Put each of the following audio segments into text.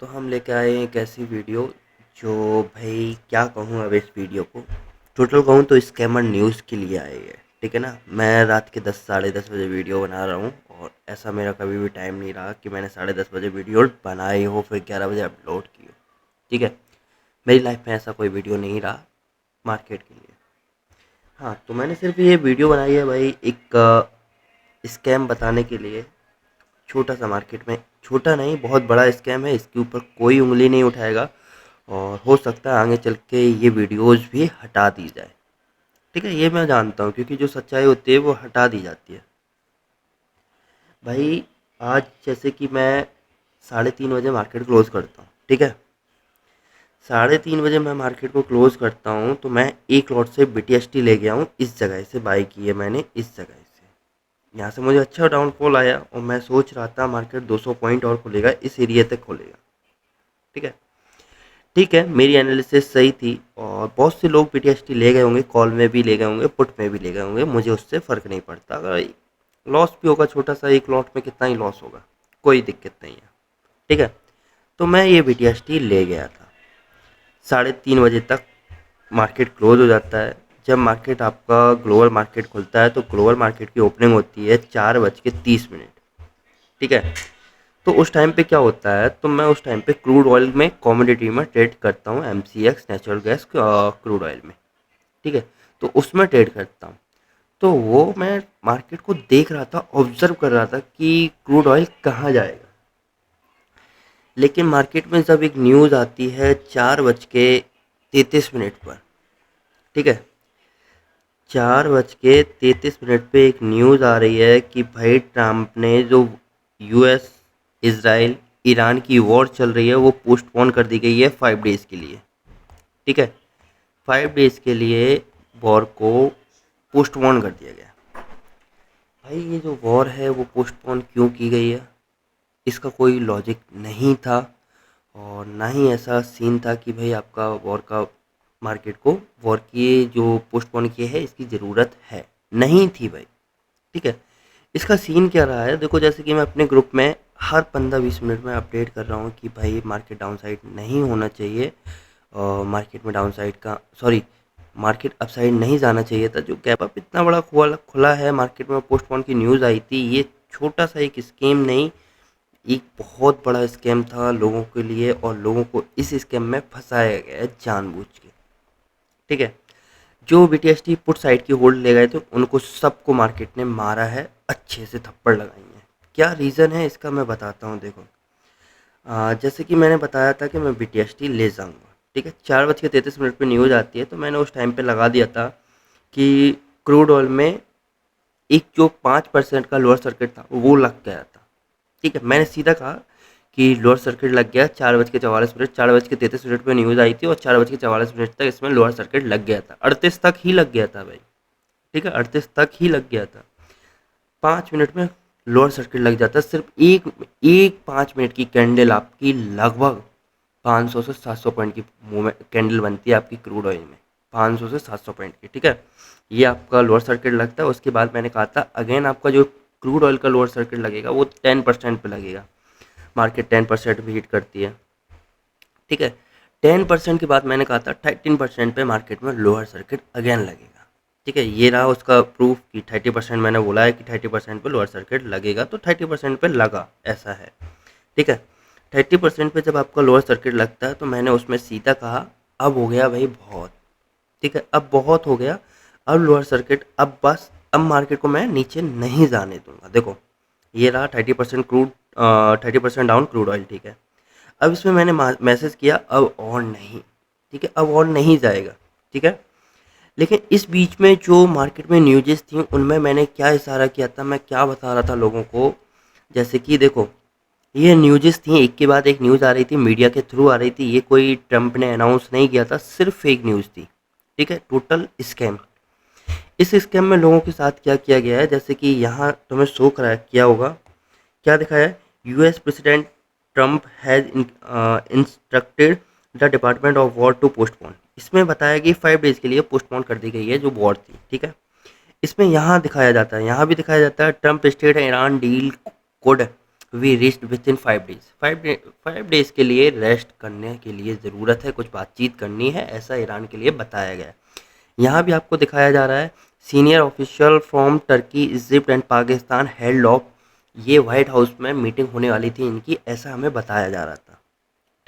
तो हम लेके आए हैं एक ऐसी वीडियो जो भाई क्या कहूँ अब इस वीडियो को टोटल कहूँ तो स्कैमर न्यूज़ के लिए आई है। ठीक है ना। मैं रात के 10 साढ़े 10 बजे वीडियो बना रहा हूँ और ऐसा मेरा कभी भी टाइम नहीं रहा कि मैंने साढ़े 10 बजे वीडियो बनाई हो फिर 11 बजे अपलोड की हो। ठीक है। मेरी लाइफ में ऐसा कोई वीडियो नहीं रहा मार्केट के लिए। हाँ, तो मैंने सिर्फ ये वीडियो बनाई है भाई एक स्कैम बताने के लिए। छोटा सा मार्केट में छोटा नहीं बहुत बड़ा स्कैम है, इसके ऊपर कोई उंगली नहीं उठाएगा और हो सकता है आगे चल के ये वीडियोज़ भी हटा दी जाए। ठीक है, ये मैं जानता हूँ क्योंकि जो सच्चाई होती है वो हटा दी जाती है। भाई आज जैसे कि मैं 3:30 बजे मार्केट क्लोज़ करता हूँ। ठीक है, 3:30 बजे मैं मार्केट को क्लोज़ करता हूँ तो मैं एक लॉट से BTST ले गया हूँ। इस जगह से बाई की है मैंने, इस जगह से। यहाँ से मुझे अच्छा डाउनफॉल आया और मैं सोच रहा था मार्केट 200 पॉइंट और खुलेगा, इस एरिया तक खुलेगा। ठीक है, ठीक है, मेरी एनालिसिस सही थी और बहुत से लोग पीटीएसटी ले गए होंगे, कॉल में भी ले गए होंगे, पुट में भी ले गए होंगे, मुझे उससे फ़र्क नहीं पड़ता। अगर लॉस भी होगा छोटा सा, एक लॉट में कितना ही लॉस होगा, कोई दिक्कत नहीं है। ठीक है, तो मैं ये पीटीएसटी ले गया था। 3:30 बजे तक मार्केट क्लोज हो जाता है। जब मार्केट आपका ग्लोबल मार्केट खुलता है तो ग्लोबल मार्केट की ओपनिंग होती है 4:30। ठीक है, तो उस टाइम पे क्या होता है, तो मैं उस टाइम पे क्रूड ऑयल में कमोडिटी में ट्रेड करता हूँ, MCX natural gas crude oil में। ठीक है, तो उसमें ट्रेड करता हूँ। तो वो मैं मार्केट को देख रहा था, ऑब्जर्व कर रहा था कि क्रूड ऑयल कहाँ जाएगा। लेकिन मार्केट में जब एक न्यूज़ आती है 4:33 पर। ठीक है, 4:33 पे एक न्यूज़ आ रही है कि भाई ट्रम्प ने जो US इज़राइल ईरान की वॉर चल रही है वो पोस्टपोन कर दी गई है 5 डेज़ के लिए। ठीक है, 5 डेज़ के लिए वॉर को पोस्टपोन कर दिया गया। भाई ये जो वॉर है वो पोस्टपोन क्यों की गई है, इसका कोई लॉजिक नहीं था और ना ही ऐसा सीन था कि भाई आपका वॉर का मार्केट को वॉर की जो पोस्टपोन किए है इसकी ज़रूरत है, नहीं थी भाई। ठीक है, इसका सीन क्या रहा है देखो, जैसे कि मैं अपने ग्रुप में हर 15-20 मिनट में अपडेट कर रहा हूँ कि भाई मार्केट डाउनसाइड नहीं होना चाहिए और मार्केट में डाउनसाइड का सॉरी मार्केट अपसाइड नहीं जाना चाहिए था। जो गैप अप इतना बड़ा खुला खुला है मार्केट में, पोस्टपोन की न्यूज़ आई थी, ये छोटा सा एक स्कीम नहीं, एक बहुत बड़ा स्कैम था लोगों के लिए और लोगों को इस स्कैम में फंसाया गया है जानबूझ के। ठीक है, जो BTST पुट साइड की होल्ड ले गए थे उनको सबको मार्केट ने मारा है, अच्छे से थप्पड़ लगाई हैं। क्या रीज़न है इसका मैं बताता हूँ। देखो जैसे कि मैंने बताया था कि मैं BTST ले जाऊँगा। ठीक है, 4:33 पे न्यूज़ आती है तो मैंने उस टाइम पे लगा दिया था कि क्रूड ऑयल में एक जो 5% का लोअर सर्किट था वो लग गया था। ठीक है, मैंने सीधा कहा कि लोअर सर्किट लग गया। 4:44, 4:33 पे न्यूज़ आई थी और 4:44 तक इसमें लोअर सर्किट लग गया था, 38 तक ही लग गया था भाई। ठीक है, 38 तक ही लग गया था। 5 मिनट में लोअर सर्किट लग जाता है। सिर्फ एक एक 5 मिनट की कैंडल आपकी लगभग 500 से 700 पॉइंट की मूवमेंट कैंडल बनती है आपकी क्रूड ऑयल में, 500 से 700 पॉइंट की। ठीक है, ये आपका लोअर सर्किट लगता है। उसके बाद मैंने कहा था अगेन आपका जो क्रूड ऑयल का लोअर सर्किट लगेगा वो 10% पे लगेगा। मार्केट 10% भी हिट करती है। ठीक है, 10% के बाद मैंने कहा था 13% पे मार्केट में लोअर सर्किट अगेन लगेगा। ठीक है, ये रहा उसका प्रूफ कि 30% मैंने बोला है कि 30% पे लोअर सर्किट लगेगा तो 30% पे लगा, ऐसा है। ठीक है, 30% पे जब आपका लोअर सर्किट लगता है तो मैंने उसमें सीधा कहा अब हो गया भाई बहुत। ठीक है, अब बहुत हो गया, अब लोअर सर्किट, अब बस अब मार्केट को मैं नीचे नहीं जाने दूंगा। देखो ये रहा 30% क्रूड 30% डाउन क्रूड ऑयल। ठीक है, अब इसमें मैंने मैसेज किया अब और नहीं। ठीक है, अब और नहीं जाएगा। ठीक है, लेकिन इस बीच में जो मार्केट में न्यूज़ेस थी उनमें मैंने क्या इशारा किया था, मैं क्या बता रहा था लोगों को, जैसे कि देखो ये न्यूज़ेस थी, एक के बाद एक न्यूज़ आ रही थी, मीडिया के थ्रू आ रही थी, ये कोई ट्रम्प ने अनाउंस नहीं किया था, सिर्फ फेक न्यूज़ थी। ठीक है, टोटल स्कैम। इस स्कैम में लोगों के साथ क्या किया गया है, जैसे कि यहाँ तुम्हें शो करा किया होगा, क्या दिखाया है, US president Trump has instructed the department of war to postpone. इसमें बताया कि 5 डेज़ के लिए पोस्टपोन कर दी गई है जो वॉर थी। ठीक है, इसमें यहाँ दिखाया जाता है, यहाँ भी दिखाया जाता है Trump state Iran deal could we reached within 5 डेज। 5 डेज के लिए रेस्ट करने के लिए ज़रूरत है, कुछ बातचीत करनी है, ऐसा ईरान के लिए बताया गया है। यहाँ भी आपको दिखाया जा रहा है senior official from Turkey, Egypt and Pakistan held of, ये वाइट हाउस में मीटिंग होने वाली थी इनकी, ऐसा हमें बताया जा रहा था।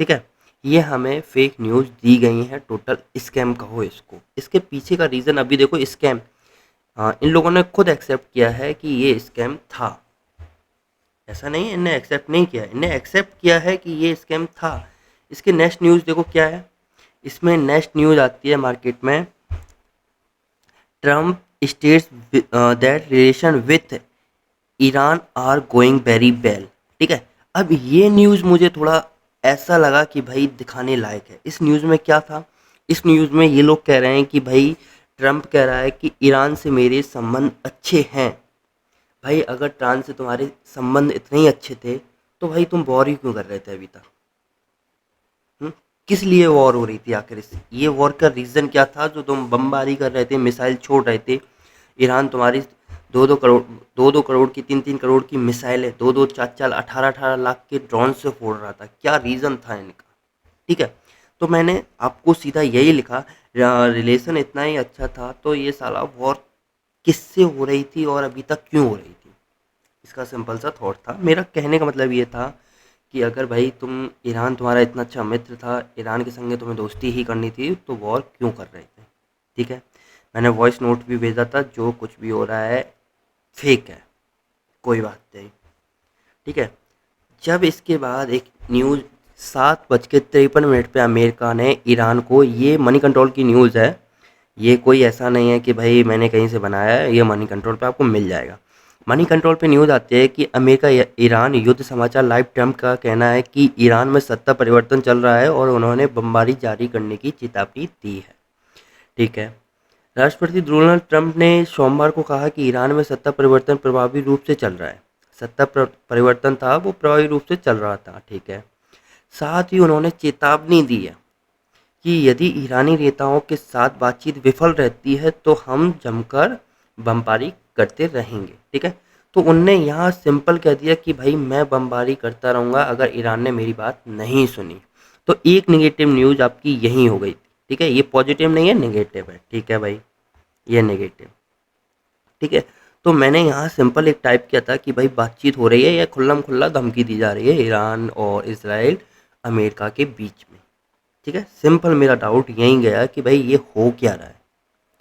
ठीक है, ये हमें फेक न्यूज़ दी गई हैं, टोटल स्कैम कहो इसको। इसके पीछे का रीज़न अभी देखो, स्कैम इन लोगों ने खुद एक्सेप्ट किया है कि ये स्कैम था। ऐसा नहीं है इन्हें एक्सेप्ट नहीं किया, इन्हें एक्सेप्ट किया है कि ये स्कैम था। इसके नेक्स्ट न्यूज़ देखो क्या है, इसमें नेक्स्ट न्यूज़ आती है मार्केट में, Trump states that relation with Iran are going very well. ठीक है, अब ये न्यूज़ मुझे थोड़ा ऐसा लगा कि भाई दिखाने लायक है। इस न्यूज़ में क्या था, इस न्यूज़ में ये लोग कह रहे हैं कि भाई ट्रम्प कह रहा है कि ईरान से मेरे संबंध अच्छे हैं। भाई अगर ईरान से तुम्हारे संबंध इतने ही अच्छे थे तो भाई तुम वॉर ही क्यों कर रहे थे अभी तक? किस लिए वॉर हो रही थी आखिर? इस ये वॉर का रीज़न क्या था जो तुम बमबारी कर रहे थे, मिसाइल छोड़ रहे थे? ईरान तुम्हारी 2-2 करोड़ की, 3-3 करोड़ की मिसाइलें, 2-2 4-4 18-18 लाख के ड्रोन से फोड़ रहा था। क्या रीज़न था इनका? ठीक है, तो मैंने आपको सीधा यही लिखा, रिलेशन इतना ही अच्छा था तो ये साला वॉर किससे हो रही थी और अभी तक क्यों हो रही थी? इसका सिंपल सा थॉट था। मेरा कहने का मतलब ये था कि अगर भाई तुम, ईरान तुम्हारा इतना अच्छा मित्र था, ईरान के संगे तुम्हें दोस्ती ही करनी थी, तो वॉर क्यों कर रहे थे? ठीक है, मैंने वॉइस नोट भी भेजा था, जो कुछ भी हो रहा है फेक है, कोई बात नहीं। ठीक है, जब इसके बाद एक न्यूज़ 7:53 पे अमेरिका ने ईरान को, ये मनी कंट्रोल की न्यूज़ है, ये कोई ऐसा नहीं है कि भाई मैंने कहीं से बनाया है, ये मनी कंट्रोल पे आपको मिल जाएगा। मनी कंट्रोल पे न्यूज़ आती है कि अमेरिका ईरान युद्ध समाचार लाइव, ट्रम्प का कहना है कि ईरान में सत्ता परिवर्तन चल रहा है और उन्होंने बमबारी जारी करने की चेतावनी दी है। ठीक है, राष्ट्रपति डोनाल्ड ट्रंप ने सोमवार को कहा कि ईरान में सत्ता परिवर्तन प्रभावी रूप से चल रहा है। सत्ता परिवर्तन था वो प्रभावी रूप से चल रहा था। ठीक है, साथ ही उन्होंने चेतावनी दी है कि यदि ईरानी नेताओं के साथ बातचीत विफल रहती है तो हम जमकर बमबारी करते रहेंगे। ठीक है, तो उनने यहाँ सिंपल कह दिया कि भाई मैं बमबारी करता रहूँगा अगर ईरान ने मेरी बात नहीं सुनी। तो एक नेगेटिव न्यूज़ आपकी यही हो गई थी। ठीक है, ये पॉजिटिव नहीं है, नेगेटिव है। ठीक है भाई, ये नेगेटिव। ठीक है, तो मैंने यहाँ सिंपल एक टाइप किया था कि भाई बातचीत हो रही है या खुल्लम खुल्ला धमकी दी जा रही है ईरान और इसराइल अमेरिका के बीच में। ठीक है, सिंपल मेरा डाउट यहीं गया कि भाई ये हो क्या रहा है,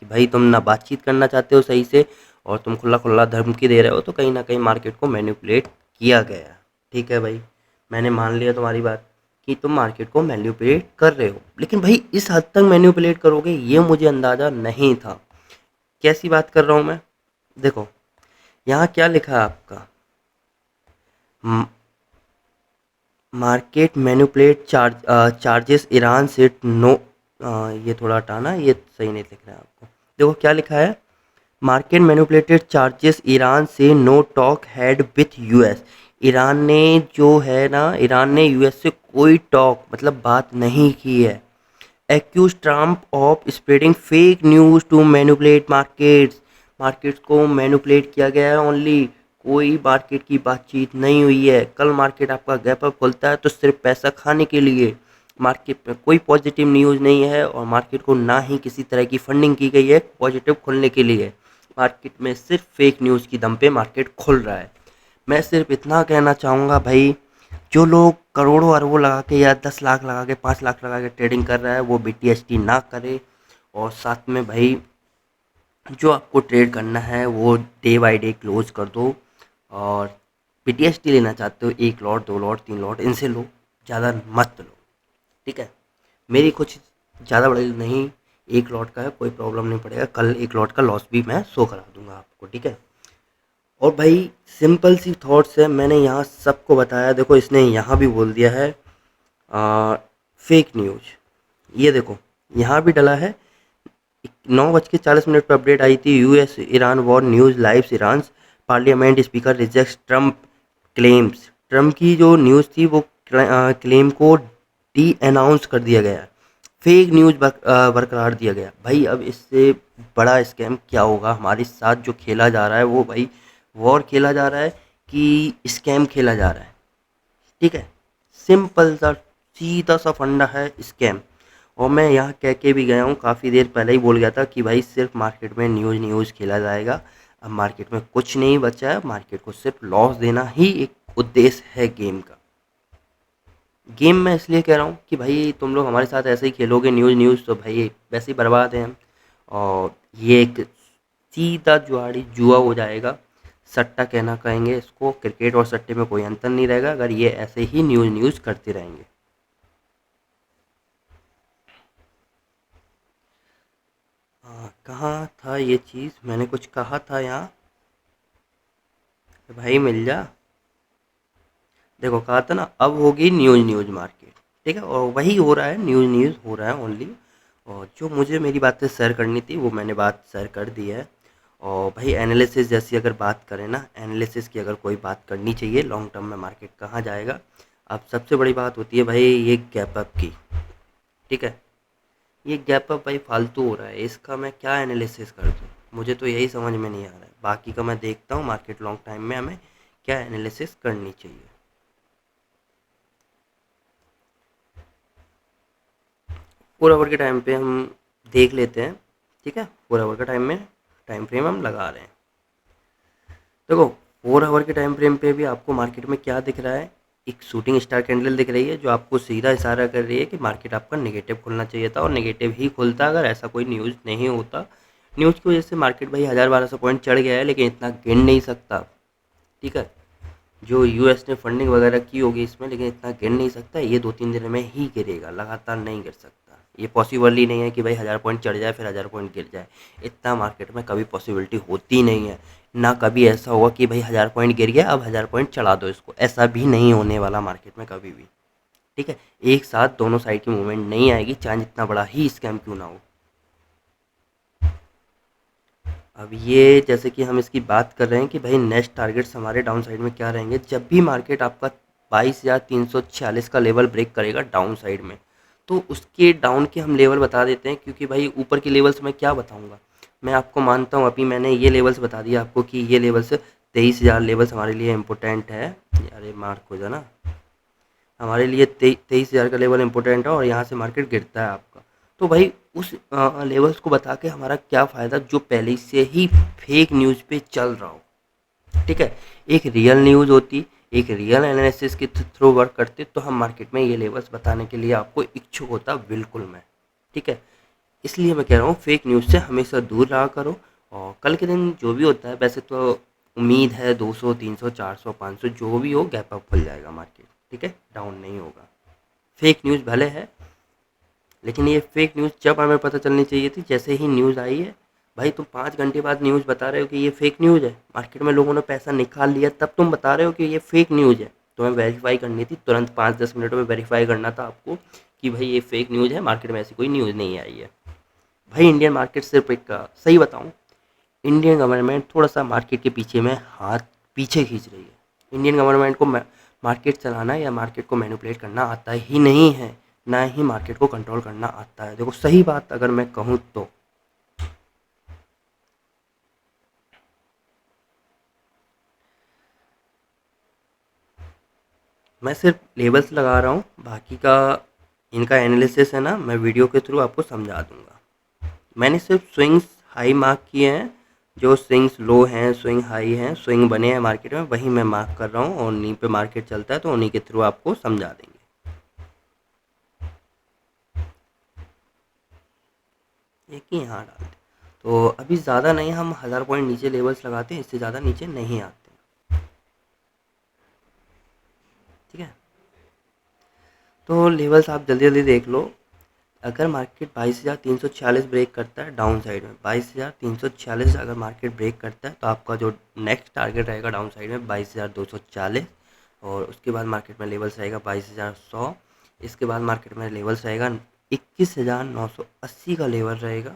कि भाई तुम ना बातचीत करना चाहते हो सही से और तुम खुला खुला धमकी दे रहे हो, तो कहीं ना कहीं मार्केट को मैनिपुलेट किया गया। ठीक है भाई, मैंने मान लिया तुम्हारी बात कि तुम मार्केट को मैनिपुलेट कर रहे हो, लेकिन भाई इस हद तक मैनिपुलेट करोगे ये मुझे अंदाज़ा नहीं था। कैसी बात कर रहा हूँ मैं? देखो यहाँ क्या लिखा है आपका, मार्केट मैनिपुलेट चार्जेस ईरान से नो, ये थोड़ा हटाना, ये सही नहीं लिख रहा है आपको। देखो क्या लिखा है, मार्केट मैनिपुलेटेड चार्जेस ईरान से no talk had with US. Iran ने जो है ना, ईरान ने यूएस से कोई टॉक मतलब बात नहीं की है। Accuse Trump of spreading fake news to manipulate markets, markets को मैनिपुलेट किया गया है ओनली, कोई मार्केट की बातचीत नहीं हुई है। कल मार्केट आपका गैप अप खुलता है तो सिर्फ पैसा खाने के लिए, मार्केट में कोई पॉजिटिव न्यूज़ नहीं है और मार्केट को ना ही किसी तरह की फंडिंग की गई है पॉजिटिव खुलने के लिए। मार्केट में सिर्फ फेक न्यूज़ की दम पे मार्केट खुल रहा है। मैं सिर्फ इतना कहना चाहूँगा भाई, जो लोग करोड़ों अरबों लगा के या 10 लाख लगा के 5 लाख लगा के ट्रेडिंग कर रहा है वो BTST ना करे, और साथ में भाई जो आपको ट्रेड करना है वो डे बाय डे क्लोज कर दो। और BTST लेना चाहते हो 1 लॉट 2 लॉट 3 लॉट इनसे लो, ज़्यादा मत लो। ठीक है, मेरी कुछ ज़्यादा बड़ी नहीं, 1 लॉट का है, कोई प्रॉब्लम नहीं पड़ेगा। कल 1 लॉट का लॉस भी मैं शो करा दूंगा आपको। ठीक है, और भाई सिंपल सी थॉट्स है, मैंने यहाँ सबको बताया। देखो इसने यहाँ भी बोल दिया है फेक न्यूज, ये देखो यहाँ भी डला है। 9:40 पर अपडेट आई थी, US Iran war news live, Iran parliament speaker rejects Trump claims. Trump की जो न्यूज़ थी वो क्लेम को डी अनाउंस कर दिया गया, फेक न्यूज़ बरकरार दिया गया। भाई अब इससे बड़ा स्कैम क्या होगा हमारे साथ जो खेला जा रहा है, वो भाई वॉर खेला जा रहा है कि स्कैम खेला जा रहा है? ठीक है, सिंपल सा सीधा सा फंडा है स्कैम। और मैं यहाँ कह के भी गया हूँ, काफ़ी देर पहले ही बोल गया था कि भाई सिर्फ मार्केट में न्यूज़ न्यूज़ खेला जाएगा। अब मार्केट में कुछ नहीं बचा है, मार्केट को सिर्फ लॉस देना ही एक उद्देश्य है गेम का। गेम मैं इसलिए कह रहा हूँ कि भाई तुम लोग हमारे साथ ऐसे ही खेलोगे न्यूज़ न्यूज़ तो भाई वैसे ही बर्बाद हैं हम। और ये एक सीधा जुआड़ी जुआ हो जाएगा, सट्टा कहना कहेंगे इसको। क्रिकेट और सट्टे में कोई अंतर नहीं रहेगा अगर ये ऐसे ही न्यूज़ न्यूज़ करते रहेंगे। हाँ, कहाँ था ये चीज़, मैंने कुछ कहा था यहाँ। भाई मिल जा। देखो कहा था ना, अब होगी न्यूज़ न्यूज़ मार्केट। ठीक है, और वही हो रहा है, न्यूज़ न्यूज़ हो रहा है ओनली। और जो मुझे मेरी बातें शेयर करनी थी वो मैंने बात शेयर कर दी है। और भाई एनालिसिस जैसी अगर बात करें ना, एनालिसिस की अगर कोई बात करनी चाहिए लॉन्ग टर्म में मार्केट कहाँ जाएगा, अब सबसे बड़ी बात होती है भाई ये गैप अप की। ठीक है, ये गैप अप भाई फालतू हो रहा है, इसका मैं क्या एनालिसिस कर दूँ, मुझे तो यही समझ में नहीं आ रहा है। बाकी का मैं देखता हूँ मार्केट लॉन्ग टाइम में हमें क्या एनालिसिस करनी चाहिए। 4 आवर के टाइम पे हम देख लेते हैं। ठीक है, 4 आवर का टाइम में टाइम फ्रेम हम लगा रहे हैं। देखो 4 आवर के टाइम फ्रेम पे भी आपको मार्केट में क्या दिख रहा है, एक शूटिंग स्टार कैंडल दिख रही है जो आपको सीधा इशारा कर रही है कि मार्केट आपका नेगेटिव खुलना चाहिए था और नेगेटिव ही खुलता अगर ऐसा कोई न्यूज़ नहीं होता। न्यूज़ की वजह से मार्केट भाई 1000-1200 पॉइंट चढ़ गया है लेकिन इतना गिन नहीं सकता। ठीक है, जो यूएस ने फंडिंग वगैरह की होगी इसमें, लेकिन इतना गिर नहीं सकता, ये 2-3 दिन में ही गिरेगा, लगातार नहीं गिर सकता। ये पॉसिबल ही नहीं है कि भाई 1000 पॉइंट चढ़ जाए फिर 1000 पॉइंट गिर जाए। इतना मार्केट में कभी पॉसिबिलिटी होती नहीं है। ना कभी ऐसा होगा कि भाई 1000 पॉइंट गिर गया अब 1000 पॉइंट चढ़ा दो इसको, ऐसा भी नहीं होने वाला मार्केट में कभी भी। ठीक है, एक साथ दोनों साइड की मूवमेंट नहीं आएगी चाहे जितना बड़ा ही स्कैम क्यों ना हो। अब ये जैसे कि हम इसकी बात कर रहे हैं कि भाई नेक्स्ट टारगेट्स हमारे डाउन साइड में क्या रहेंगे, जब भी मार्केट आपका 22,346 का लेवल ब्रेक करेगा डाउन साइड में, तो उसके डाउन के हम लेवल बता देते हैं। क्योंकि भाई ऊपर की लेवल्स मैं क्या बताऊंगा, मैं आपको मानता हूँ अभी मैंने ये लेवल्स बता दिया आपको कि ये लेवल्स 23,000 लेवल्स हमारे लिए इम्पोर्टेंट है। अरे मार्क हो जाना, हमारे लिए 23,000 का लेवल इंपॉर्टेंट है और यहाँ से मार्केट गिरता है आपका। तो भाई उस लेवल्स को बता के हमारा क्या फ़ायदा जो पहले से ही फेक न्यूज़ पे चल रहा हो। ठीक है, एक रियल न्यूज़ होती, एक रियल एनालिसिस के थ्रू वर्क करते तो हम मार्केट में ये लेवल्स बताने के लिए आपको इच्छुक होता बिल्कुल मैं। ठीक है, इसलिए मैं कह रहा हूँ फेक न्यूज़ से हमेशा दूर रहा करो। और कल के दिन जो भी होता है, वैसे तो उम्मीद है 200 300 400 500 जो भी हो गैप अप खुल जाएगा मार्केट। ठीक है, डाउन नहीं होगा। फेक न्यूज़ भले है, लेकिन ये फेक न्यूज़ जब हमें पता चलनी चाहिए थी जैसे ही न्यूज़ आई है। भाई तुम 5 घंटे बाद न्यूज़ बता रहे हो कि ये फेक न्यूज़ है, मार्केट में लोगों ने पैसा निकाल लिया तब तुम बता रहे हो कि ये फेक न्यूज़ है। तुम्हें वेरीफाई करनी थी तुरंत, 5-10 मिनट में वेरीफाई करना था आपको कि भाई ये फेक न्यूज़ है, मार्केट में ऐसी कोई न्यूज़ नहीं आई है। भाई इंडियन मार्केट सिर्फ एक सही बताऊँ, इंडियन गवर्नमेंट थोड़ा सा मार्केट के पीछे में हाथ पीछे खींच रही है। इंडियन गवर्नमेंट को मार्केट चलाना या मार्केट को मैनिपुलेट करना आता ही नहीं है, ना ही मार्केट को कंट्रोल करना आता है। देखो सही बात अगर मैं कहूँ तो मैं सिर्फ लेबल्स लगा रहा हूँ, बाकी का इनका एनालिसिस है ना मैं वीडियो के थ्रू आपको समझा दूंगा। मैंने सिर्फ स्विंग्स हाई मार्क किए हैं, जो स्विंग्स लो हैं स्विंग हाई हैं स्विंग बने हैं मार्केट में वही मैं मार्क कर रहा हूँ और उन्हीं पे मार्केट चलता है तो उन्हीं के थ्रू आपको समझा देंगे। एक ही यहाँ डालते, तो अभी ज़्यादा नहीं, हम 1000 पॉइंट नीचे लेवल्स लगाते हैं, इससे ज़्यादा नीचे नहीं आते। ठीक है, तो लेवल्स आप जल्दी जल्दी देख लो। अगर मार्केट 22,346 ब्रेक करता है डाउन साइड में, 22,346 अगर मार्केट ब्रेक करता है तो आपका जो नेक्स्ट टारगेट रहेगा डाउन साइड में 22,240। और उसके बाद मार्केट में लेवल्स रहेगा 22,100। इसके बाद मार्केट में लेवल्स रहेगा 21,980 का लेवल रहेगा।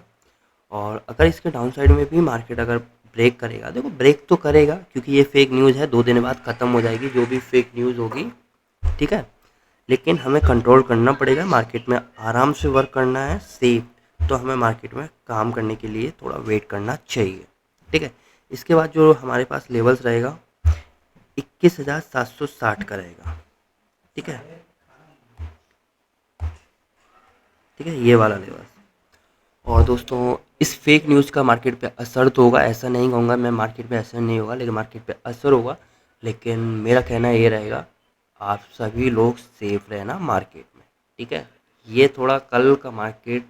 और अगर इसके डाउन साइड में भी मार्केट अगर ब्रेक करेगा, देखो ब्रेक तो करेगा क्योंकि ये फेक न्यूज़ है, 2 दिन बाद ख़त्म हो जाएगी जो भी फेक न्यूज़ होगी। ठीक है, लेकिन हमें कंट्रोल करना पड़ेगा, मार्केट में आराम से वर्क करना है सेफ, तो हमें मार्केट में काम करने के लिए थोड़ा वेट करना चाहिए। ठीक है, इसके बाद जो हमारे पास लेवल्स रहेगा 21,760 का रहेगा। ठीक है, ठीक है, ये वाला लेवल। और दोस्तों इस फेक न्यूज़ का मार्केट पे असर तो होगा, ऐसा नहीं कहूँगा मैं मार्केट पे असर नहीं होगा, लेकिन मार्केट पे असर होगा। लेकिन मेरा कहना ये रहेगा, आप सभी लोग सेफ रहना मार्केट में, ठीक है। ये थोड़ा कल का मार्केट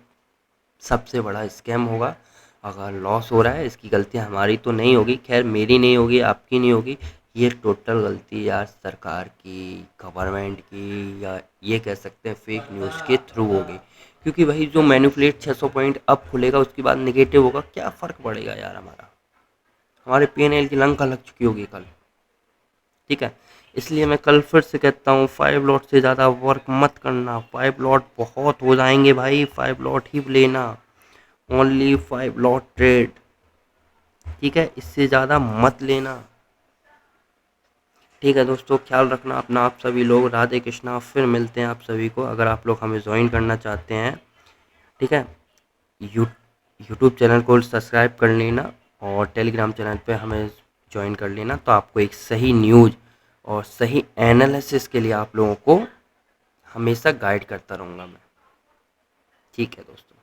सबसे बड़ा स्कैम होगा। अगर लॉस हो रहा है इसकी गलती हमारी तो नहीं होगी, खैर मेरी नहीं होगी, आपकी नहीं होगी, ये टोटल गलती यार सरकार की, गवर्नमेंट की, या ये कह सकते हैं फेक न्यूज़ के थ्रू होगी। क्योंकि भाई जो मैनिपुलेट 600 पॉइंट अप खुलेगा उसके बाद निगेटिव होगा, क्या फ़र्क पड़ेगा यार, हमारे पीएनएल की लंका लग चुकी होगी कल, ठीक है। इसलिए मैं कल फिर से कहता हूँ 5 लॉट से ज़्यादा वर्क मत करना, 5 लॉट बहुत हो जाएंगे भाई, 5 लॉट ही लेना, ओनली 5 लॉट ट्रेड, ठीक है, इससे ज़्यादा मत लेना, ठीक है। दोस्तों ख्याल रखना अपना आप सभी लोग, राधे कृष्णा, फिर मिलते हैं आप सभी को। अगर आप लोग हमें ज्वाइन करना चाहते हैं, ठीक है, यू यूट्यूब चैनल को सब्सक्राइब कर लेना और टेलीग्राम चैनल पे हमें ज्वाइन कर लेना, तो आपको एक सही न्यूज़ और सही एनालिसिस के लिए आप लोगों को हमेशा गाइड करता रहूँगा मैं, ठीक है दोस्तों।